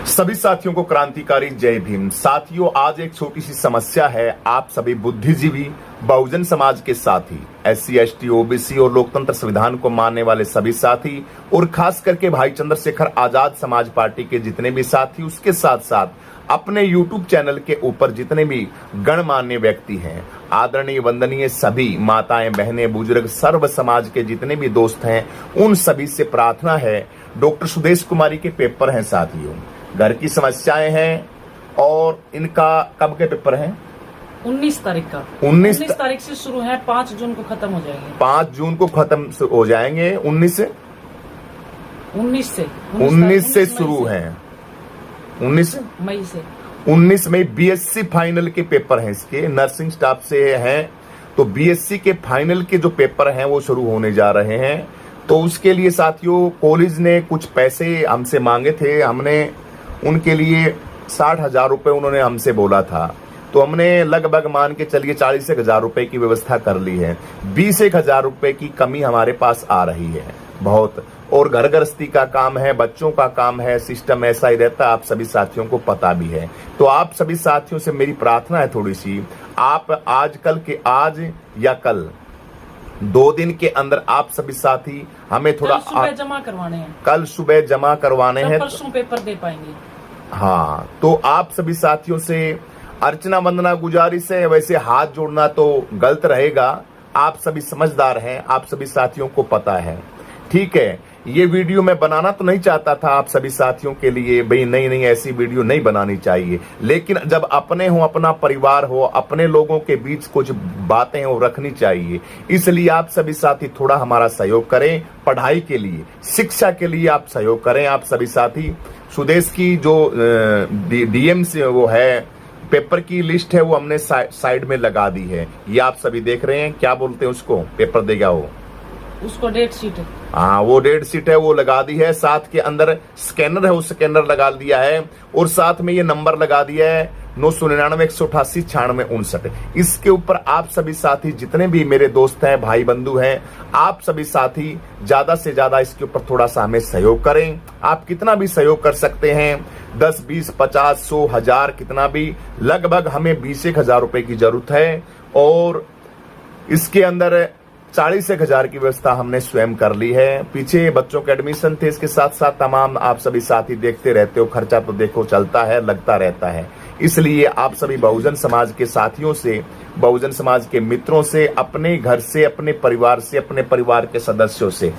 सभी साथियों को क्रांतिकारी जय भीम। साथियों, आज एक छोटी सी समस्या है। आप सभी बुद्धिजीवी, बहुजन समाज के साथी, SC ST OBC और लोकतंत्र संविधान को मानने वाले सभी साथी और खास करके भाई चंद्रशेखर आजाद समाज पार्टी के जितने भी साथी, उसके साथ साथ अपने YouTube चैनल के ऊपर जितने भी गणमान्य व्यक्ति हैं, आदरणीय वंदनीय सभी माताएं, बहनें, बुजुर्ग, सर्व समाज के जितने भी दोस्त हैं, उन सभी से प्रार्थना है। डॉक्टर सुदेश कुमारी के पेपर हैं साथियों, घर की समस्याएं हैं और इनका कब के पेपर हैं? 19 तारीख का। 19 तारीख से शुरू है, 5 जून को खत्म हो जाएंगे। 5 जून को खत्म हो जाएंगे। 19 से शुरू है। 19 मई से 19 मई BSc फाइनल के पेपर हैं। इसके नर्सिंग स्टाफ से हैं, तो BSc के फाइनल के जो पेपर हैं वो शुरू होने जा रहे हैं। तो उसके लिए साथियों कॉलेज ने कुछ पैसे हमसे मांगे थे। हमने उनके लिए 60,000 रुपए उन्होंने हमसे बोला था, तो हमने लगभग मान के चलिए 40,000 रुपए की व्यवस्था कर ली है। 20,000 रुपए की कमी हमारे पास आ रही है बहुत, और घर गृहस्थी का काम है, बच्चों का काम है, सिस्टम ऐसा ही रहता है, आप सभी साथियों को पता भी है। तो आप सभी साथियों से मेरी प्रार्थना है थोड़ी सी, आप आज या कल 2 दिन के अंदर आप सभी साथी हमें थोड़ा सुबह जमा करवाने हैं। कल सुबह जमा करवाने हैं, परसों पेपर दे पाएंगे। हाँ, तो आप सभी साथियों से अर्चना वंदना गुजारिश है। वैसे हाथ जोड़ना तो गलत रहेगा, आप सभी समझदार हैं, आप सभी साथियों को पता है, ठीक है। ये वीडियो मैं बनाना तो नहीं चाहता था आप सभी साथियों के लिए, भाई नहीं ऐसी वीडियो नहीं बनानी चाहिए, लेकिन जब अपने हो, अपना परिवार हो, अपने लोगों के बीच कुछ बातें हो रखनी चाहिए। इसलिए आप सभी साथी थोड़ा हमारा सहयोग करें, पढ़ाई के लिए, शिक्षा के लिए आप सहयोग करें। आप सभी साथी सुदेश की जो DM से वो है, पेपर की लिस्ट है, वो हमने साइड में लगा दी है। ये आप सभी देख रहे हैं, क्या बोलते हैं उसको, पेपर देगा वो, उसको डेट शीट है। हाँ, वो डेट शीट है, वो लगा दी है। साथ के अंदर स्कैनर है, वो स्कैनर लगा दिया है, और साथ में ये नंबर लगा दिया है 999-188-9659। इसके ऊपर आप सभी साथी जितने भी मेरे दोस्त हैं, भाई बंधु हैं, आप सभी साथी ज्यादा से ज्यादा इसके ऊपर थोड़ा सा हमें सहयोग करें। आप कितना भी सहयोग कर सकते हैं, 10, 20, 50, 100, 1000, कितना भी, लगभग हमें 20,000 रुपए की जरूरत है। और इसके अंदर 40,000 की व्यवस्था हमने स्वयं कर ली है। पीछे बच्चों के एडमिशन थे, इसके साथ साथ तमाम आप सभी साथी देखते रहते हो, खर्चा तो देखो चलता है, लगता रहता है। इसलिए आप सभी बहुजन समाज के साथियों से, बहुजन समाज के मित्रों से, अपने घर से, अपने परिवार से, अपने परिवार के सदस्यों से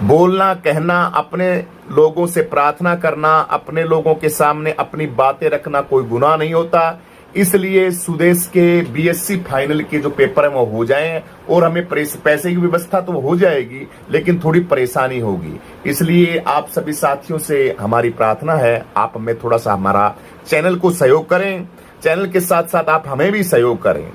बोलना, कहना, अपने लोगों से प्रार्थना करना, अपने लोगों के सामने अपनी बातें रखना कोई गुनाह नहीं होता। इसलिए सुदेश के BSc फाइनल के जो पेपर है वो हो जाएं, और हमें पैसे की व्यवस्था तो हो जाएगी, लेकिन थोड़ी परेशानी होगी। इसलिए आप सभी साथियों से हमारी प्रार्थना है, आप हमें थोड़ा सा हमारा चैनल को सहयोग करें, चैनल के साथ साथ आप हमें भी सहयोग करें।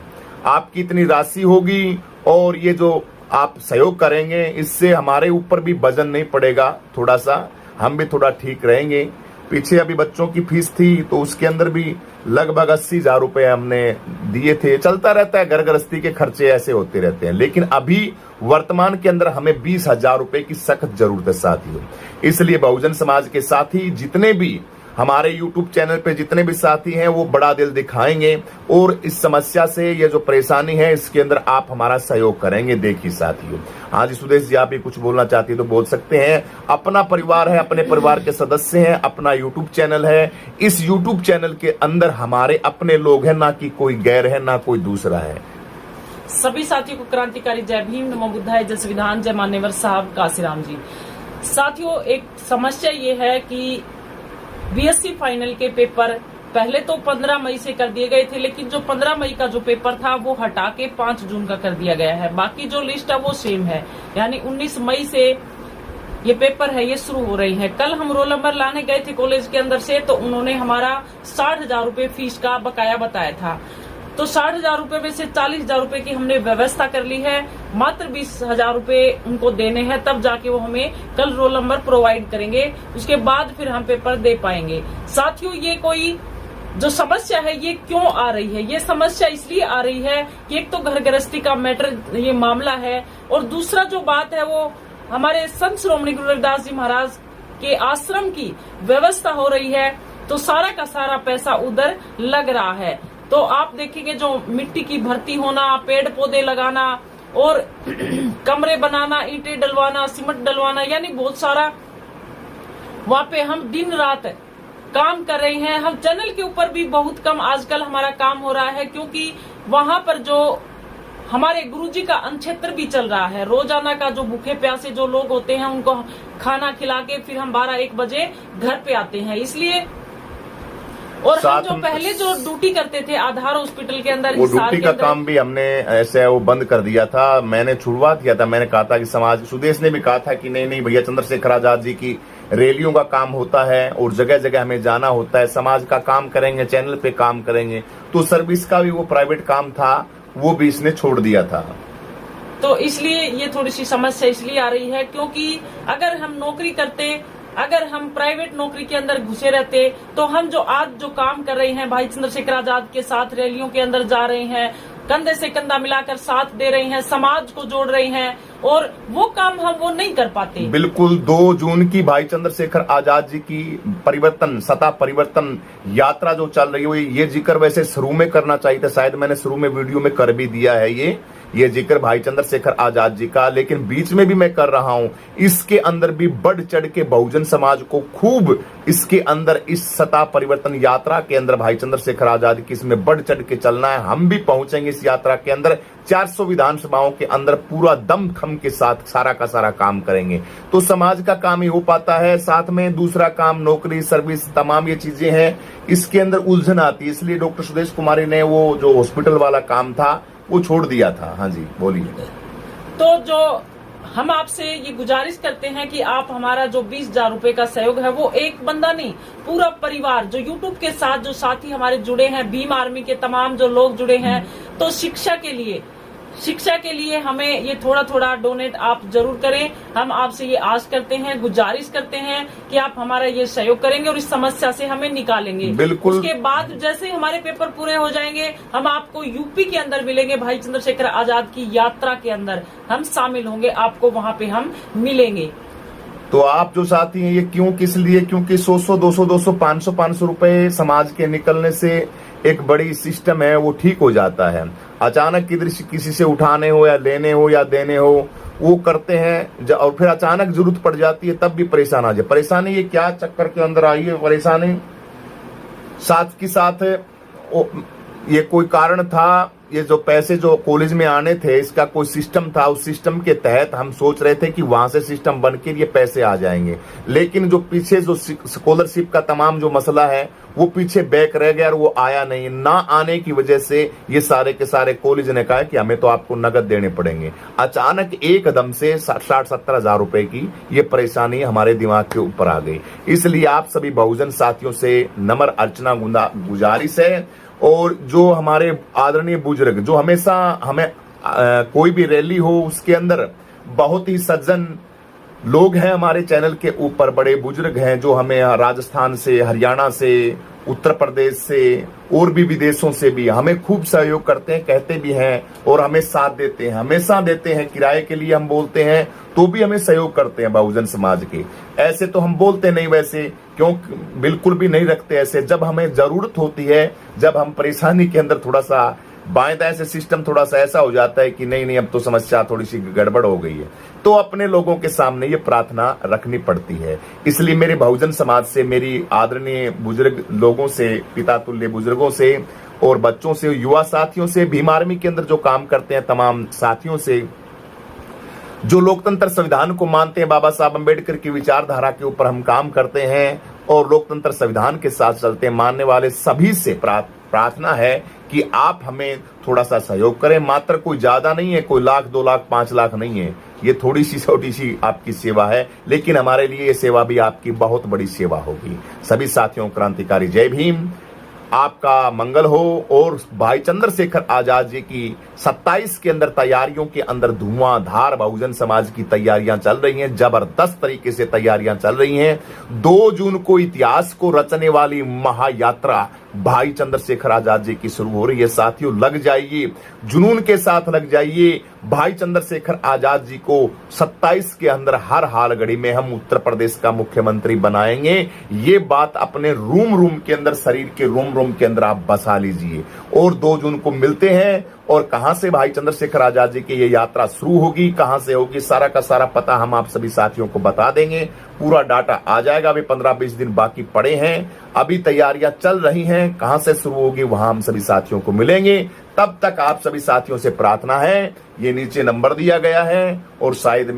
आपकी इतनी राशि होगी और ये जो आप सहयोग करेंगे, इससे हमारे ऊपर भी वजन नहीं पड़ेगा, थोड़ा सा हम भी थोड़ा ठीक रहेंगे। पीछे अभी बच्चों की फीस थी, तो उसके अंदर भी लगभग 80,000 रुपए हमने दिए थे। चलता रहता है, घर गृहस्थी के खर्चे ऐसे होते रहते हैं, लेकिन अभी वर्तमान के अंदर हमें 20,000 रुपए की सख्त जरूरत है साथियों। इसलिए बहुजन समाज के साथी जितने भी हमारे YouTube चैनल पे जितने भी साथी हैं, वो बड़ा दिल दिखाएंगे, और इस समस्या से, ये जो परेशानी है, इसके अंदर आप हमारा सहयोग करेंगे। देखिए साथियों, हाँ जी सुदेश जी, आप भी कुछ बोलना चाहती है तो बोल सकते हैं। अपना परिवार है, अपने परिवार के सदस्य हैं, अपना YouTube चैनल है, इस YouTube चैनल के अंदर हमारे अपने लोग हैं, ना कि कोई गैर है, ना कोई दूसरा है। सभी साथियों को क्रांतिकारी जय भीम, नमो बुद्धाय, जय संविधान, जय मान्यवर साहब काशीराम जी। साथियों, एक समस्या ये है कि BSc फाइनल के पेपर पहले तो 15 मई से कर दिए गए थे, लेकिन जो 15 मई का जो पेपर था वो हटा के 5 जून का कर दिया गया है। बाकी जो लिस्ट है वो सेम है, यानी 19 मई से ये पेपर है, ये शुरू हो रही है। कल हम रोल नंबर लाने गए थे कॉलेज के अंदर से, तो उन्होंने हमारा 60,000 रुपए फीस का बकाया बताया था। तो 60,000 रुपए में से 40,000 रुपए की हमने व्यवस्था कर ली है, मात्र 20,000 रुपए उनको देने हैं, तब जाके वो हमें कल रोल नंबर प्रोवाइड करेंगे, उसके बाद फिर हम पेपर दे पाएंगे। साथियों, ये कोई जो समस्या है ये क्यों आ रही है? ये समस्या इसलिए आ रही है कि एक तो घर गृहस्थी का मैटर ये मामला है, और दूसरा जो बात है वो हमारे संत श्रोमणी गुरु रविदास जी महाराज के आश्रम की व्यवस्था हो रही है, तो सारा का सारा पैसा उधर लग रहा है। तो आप देखेंगे जो मिट्टी की भर्ती होना, पेड़ पौधे लगाना और कमरे बनाना, ईंटें डलवाना, सीमेंट डलवाना, यानी बहुत सारा वहां पे हम दिन रात काम कर रहे हैं। हम चैनल के ऊपर भी बहुत कम आजकल हमारा काम हो रहा है, क्योंकि वहां पर जो हमारे गुरुजी का अनक्षेत्र भी चल रहा है। रोजाना का जो भूखे प्यासे जो लोग होते हैं उनको खाना खिला के फिर हम 12-1 बजे घर पे आते हैं। इसलिए और हम जो पहले जो ड्यूटी करते थे आधार हॉस्पिटल के अंदर, वो ड्यूटी का काम भी हमने ऐसे वो बंद कर दिया था। मैंने शुरुआत किया था, मैंने कहा था कि समाज, सुदेश ने भी कहा था कि नहीं भैया, चंद्रशेखर आजाद जी की रैलियों का काम होता है और जगह जगह हमें जाना होता है, समाज का काम करेंगे, चैनल पे काम करेंगे। तो सर्विस का भी वो प्राइवेट काम था, वो भी इसने छोड़ दिया था। तो इसलिए ये थोड़ी सी समस्या इसलिए आ रही है, क्योंकि अगर हम नौकरी करते, अगर हम प्राइवेट नौकरी के अंदर घुसे रहते, तो हम जो आज जो काम कर रहे हैं भाई चंद्रशेखर आजाद के साथ, रैलियों के अंदर जा रहे हैं, कंधे से कंधा मिलाकर साथ दे रहे हैं, समाज को जोड़ रहे हैं, और वो काम हम वो नहीं कर पाते। बिल्कुल 2 जून की भाई चंद्रशेखर आजाद जी की परिवर्तन, सत्ता परिवर्तन यात्रा जो चल रही है, ये जिक्र वैसे शुरू में करना चाहिए था, शायद मैंने शुरू में वीडियो में कर भी दिया है ये जिक्र भाई चंद्रशेखर आजाद जी का, लेकिन बीच में भी मैं कर रहा हूं। इसके अंदर भी बढ़ चढ़ के बहुजन समाज को खूब इसके अंदर, इस सत्ता परिवर्तन यात्रा के अंदर भाई चंद्रशेखर आजाद की इसमें बढ़ चढ़ के चलना है। हम भी पहुंचेंगे इस यात्रा के अंदर, 400 विधानसभाओं के अंदर पूरा दम खम के साथ सारा का सारा काम करेंगे। तो समाज का काम ही हो पाता है, साथ में दूसरा काम नौकरी, सर्विस, तमाम ये चीजें हैं, इसके अंदर उलझन आती है। इसलिए डॉक्टर सुदेश कुमारी ने वो जो हॉस्पिटल वाला काम था वो छोड़ दिया था। हाँ जी, बोलिए। तो जो हम आपसे ये गुजारिश करते हैं कि आप हमारा जो 20,000 रुपए का सहयोग है, वो एक बंदा नहीं, पूरा परिवार जो यूट्यूब के साथ जो साथी हमारे जुड़े हैं, भीम आर्मी के तमाम जो लोग जुड़े हैं, तो शिक्षा के लिए हमें ये थोड़ा थोड़ा डोनेट आप जरूर करें। हम आपसे ये आश करते हैं, गुजारिश करते हैं कि आप हमारा ये सहयोग करेंगे और इस समस्या से हमें निकालेंगे। बिल्कुल। उसके बाद जैसे हमारे पेपर पूरे हो जाएंगे, हम आपको यूपी के अंदर मिलेंगे, भाई चंद्रशेखर आजाद की यात्रा के अंदर हम शामिल होंगे, आपको वहाँ पे हम मिलेंगे। तो आप जो साथी हैं, ये क्यों, किस लिए? क्योंकि 100, 200, 500 रुपए समाज के निकलने से एक बड़ी सिस्टम है वो ठीक हो जाता है। अचानक किसी से उठाने हो या लेने हो या देने हो, वो करते हैं, और फिर अचानक जरूरत पड़ जाती है तब भी परेशान आ जाए। परेशानी ये क्या चक्कर के अंदर आई है? परेशानी साथ के साथ ये कोई कारण था, ये जो पैसे जो कॉलेज में आने थे, इसका कोई सिस्टम था, उस सिस्टम के तहत हम सोच रहे थे कि वहां से सिस्टम बनकर ये पैसे आ जाएंगे। लेकिन जो पीछे जो स्कॉलरशिप का तमाम जो मसला है वो पीछे बैक रह गया और वो आया नहीं। ना आने की वजह से ये सारे के सारे कॉलेज ने कहा कि हमें तो आपको नगद देने पड़ेंगे। अचानक एकदम से 60-70 हजार रुपए की ये परेशानी हमारे दिमाग के ऊपर आ गई। इसलिए आप सभी बहुजन साथियों से नम्र अर्चना गुजारिश है, और जो हमारे आदरणीय बुजुर्ग जो हमेशा हमें कोई भी रैली हो उसके अंदर बहुत ही सज्जन लोग हैं हमारे चैनल के ऊपर, बड़े बुजुर्ग हैं जो हमें राजस्थान से, हरियाणा से, उत्तर प्रदेश से और भी विदेशों से भी हमें खूब सहयोग करते हैं, कहते भी हैं और हमें साथ देते हैं, हमेशा देते हैं। किराए के लिए हम बोलते हैं तो भी हमें सहयोग करते हैं बहुजन समाज के। ऐसे तो हम बोलते नहीं, वैसे क्यों, बिल्कुल भी नहीं रखते ऐसे। जब हमें जरूरत होती है, जब हम परेशानी के अंदर थोड़ा सा बाएं दाएं से सिस्टम थोड़ा सा ऐसा हो जाता है कि नहीं अब तो समस्या थोड़ी सी गड़बड़ हो गई है, तो अपने लोगों के सामने ये प्रार्थना रखनी पड़ती है। इसलिए मेरे बहुजन समाज से, मेरी आदरणीय बुजुर्ग लोगों से, पिता तुल्य बुजुर्गों से और बच्चों से, युवा साथियों से, भीम आर्मी के अंदर जो काम करते हैं तमाम साथियों से, जो लोकतंत्र संविधान को मानते हैं, बाबा साहब अम्बेडकर की विचारधारा के ऊपर हम काम करते हैं और लोकतंत्र संविधान के साथ चलते हैं, मानने वाले सभी से प्रार्थना है कि आप हमें थोड़ा सा सहयोग करें। मात्र कोई ज्यादा नहीं है, कोई 1 लाख 2 लाख 5 लाख नहीं है, ये थोड़ी सी छोटी सी आपकी सेवा है, लेकिन हमारे लिए ये सेवा भी आपकी बहुत बड़ी सेवा होगी। सभी साथियों क्रांतिकारी जय भीम, आपका मंगल हो और भाई चंद्रशेखर आजाद जी की 27 के अंदर तैयारियों के अंदर धुआंधार बहुजन समाज की तैयारियां चल रही हैं, जबरदस्त तरीके से तैयारियां चल रही हैं। 2 जून को इतिहास को रचने वाली महायात्रा भाई चंद्रशेखर आजाद जी की शुरू हो रही है। साथियों, लग जाइए, जुनून के साथ लग जाइए। भाई चंद्रशेखर आजाद जी को 27 के अंदर हर हाल घड़ी में हम उत्तर प्रदेश का मुख्यमंत्री बनाएंगे। ये बात अपने रूम के अंदर, शरीर के रूम के अंदर आप बसा लीजिए। और 2 जून को मिलते हैं, और कहां से भाई चंद्रशेखर आजाद जी की ये यात्रा शुरू होगी, कहां से होगी, सारा का सारा पता हम आप सभी साथियों को बता देंगे। पूरा डाटा आ जाएगा। अभी 15-20 दिन बाकी पड़े हैं, अभी तैयारियां चल रही हैं। कहां से शुरू होगी वहां हम सभी साथियों को मिलेंगे। तब तक आप सभी साथियों से प्रार्थना है, ये नीचे नंबर दिया गया है और साइड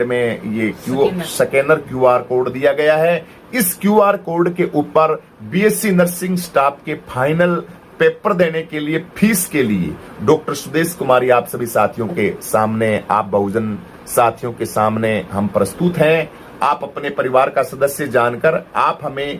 में ये स्कैनर QR कोड दिया गया है। इस QR कोड के ऊपर BSc नर्सिंग स्टाफ के फाइनल पेपर देने के लिए, फीस के लिए डॉक्टर सुदेश कुमारी आप सभी साथियों के सामने, आप बहुजन साथियों के सामने हम प्रस्तुत हैं। आप अपने परिवार का सदस्य जानकर आप हमें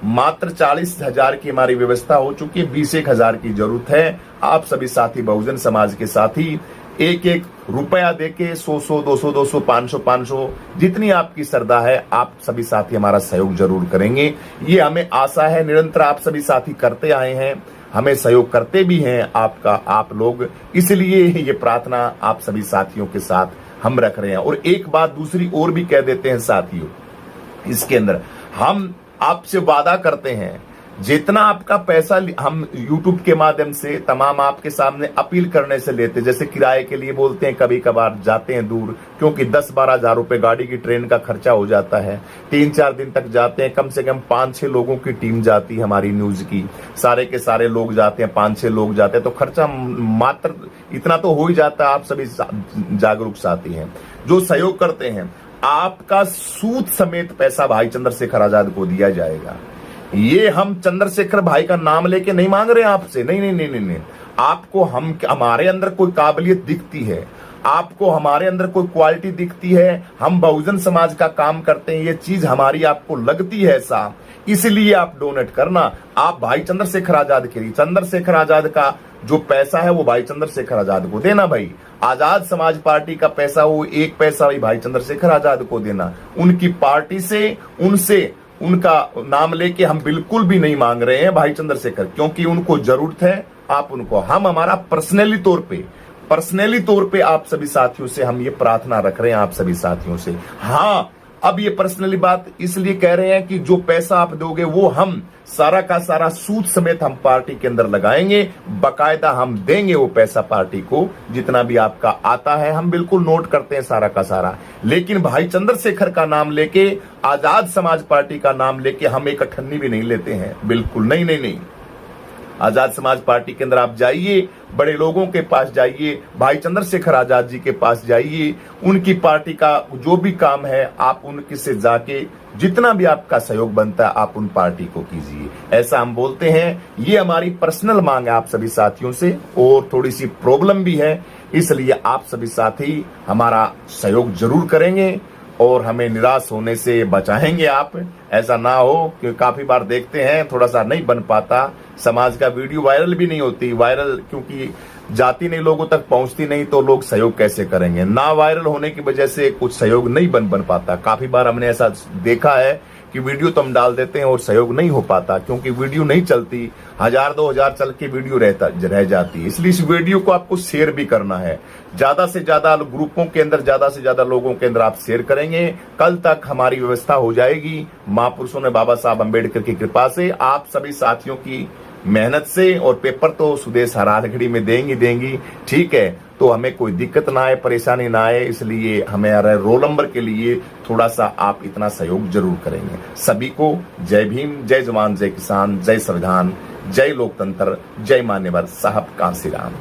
मात्र 40,000 की हमारी व्यवस्था हो चुकी है। 21,000 की जरूरत है। आप सभी साथी बहुजन समाज के साथी एक रुपया देके 100, 200, 500 जितनी आपकी श्रद्धा है, आप सभी साथी हमारा सहयोग जरूर करेंगे। ये हमें आशा है, निरंतर आप सभी साथी करते आए हैं, हमें सहयोग करते भी हैं आप लोग। इसलिए ये प्रार्थना आप सभी साथियों के साथ हम रख रहे हैं। और एक बात दूसरी और भी कह देते हैं साथियों, इसके अंदर हम आपसे वादा करते हैं, जितना आपका पैसा हम YouTube के माध्यम से तमाम आपके सामने अपील करने से लेते, जैसे किराए के लिए बोलते हैं, कभी कभार जाते हैं दूर, क्योंकि 10-12 हजार रुपए गाड़ी की, ट्रेन का खर्चा हो जाता है। 3-4 दिन तक जाते हैं, कम से कम 5-6 लोगों की टीम जाती है हमारी न्यूज की, सारे के सारे लोग जाते हैं, 5-6 लोग जाते हैं, तो खर्चा मात्र इतना तो हो ही जाता है। आप सभी जागरूक साथी हैं जो सहयोग करते हैं, आपका सूद समेत पैसा भाई चंद्रशेखर आजाद को दिया जाएगा। ये हम चंद्रशेखर भाई का नाम लेके नहीं मांग रहे हैं आपसे, नहीं। आपको हमारे अंदर कोई काबिलियत दिखती है, आपको हमारे अंदर कोई क्वालिटी दिखती है, हम बहुजन समाज का काम करते हैं, ये चीज हमारी आपको लगती है ऐसा, इसलिए आप डोनेट करना। आप भाई चंद्रशेखर आजाद के लिए, चंद्रशेखर आजाद का जो पैसा है वो भाई चंद्रशेखर आजाद को देना। भाई आजाद समाज पार्टी का पैसा, वो 1 पैसा भाई चंद्रशेखर आजाद को देना। उनकी पार्टी से, उनसे उनका नाम लेके हम बिल्कुल भी नहीं मांग रहे हैं भाई चंद्रशेखर, क्योंकि उनको जरूरत है। आप उनको, हम हमारा पर्सनली तौर पे आप सभी साथियों से हम ये प्रार्थना रख रहे हैं, आप सभी साथियों से। हाँ, अब ये पर्सनली बात इसलिए कह रहे हैं कि जो पैसा आप दोगे वो हम सारा का सारा सूद समेत हम पार्टी के अंदर लगाएंगे, बकायदा हम देंगे वो पैसा पार्टी को, जितना भी आपका आता है हम बिल्कुल नोट करते हैं सारा का सारा। लेकिन भाई चंद्रशेखर का नाम लेके, आजाद समाज पार्टी का नाम लेके हम एक अठन्नी भी नहीं लेते हैं, बिल्कुल नहीं। आजाद समाज पार्टी के अंदर आप जाइए, बड़े लोगों के पास जाइए, भाई चंद्रशेखर आजाद जी के पास जाइए, उनकी पार्टी का जो भी काम है आप उनके से जाके जितना भी आपका सहयोग बनता है आप उन पार्टी को कीजिए, ऐसा हम बोलते हैं। ये हमारी पर्सनल मांग है आप सभी साथियों से, और थोड़ी सी प्रॉब्लम भी है, इसलिए आप सभी साथी हमारा सहयोग जरूर करेंगे और हमें निराश होने से बचाएंगे आप। ऐसा ना हो कि काफी बार देखते हैं थोड़ा सा नहीं बन पाता, समाज का वीडियो वायरल भी नहीं होती, वायरल क्योंकि जाती नहीं, लोगों तक पहुंचती नहीं, तो लोग सहयोग कैसे करेंगे। ना वायरल होने की वजह से कुछ सहयोग नहीं बन पाता। काफी बार हमने ऐसा देखा है कि वीडियो तो हम डाल देते हैं और सहयोग नहीं हो पाता, क्योंकि वीडियो नहीं चलती, 1000-2000 चल के वीडियो रह जाती है। इसलिए इस वीडियो को आपको शेयर भी करना है, ज्यादा से ज्यादा ग्रुपों के अंदर, ज्यादा से ज्यादा लोगों के अंदर आप शेयर करेंगे। कल तक हमारी व्यवस्था हो जाएगी महापुरुषों ने, बाबा साहब अम्बेडकर की कृपा से, आप सभी साथियों की मेहनत से, और पेपर तो सुदेश हर घड़ी में देंगी, ठीक है। तो हमें कोई दिक्कत ना आए, परेशानी ना आए, इसलिए हमें रोल नंबर के लिए थोड़ा सा आप इतना सहयोग जरूर करेंगे। सभी को जय भीम, जय जवान, जय किसान, जय संविधान, जय लोकतंत्र, जय मान्यवर साहब कांसीराम।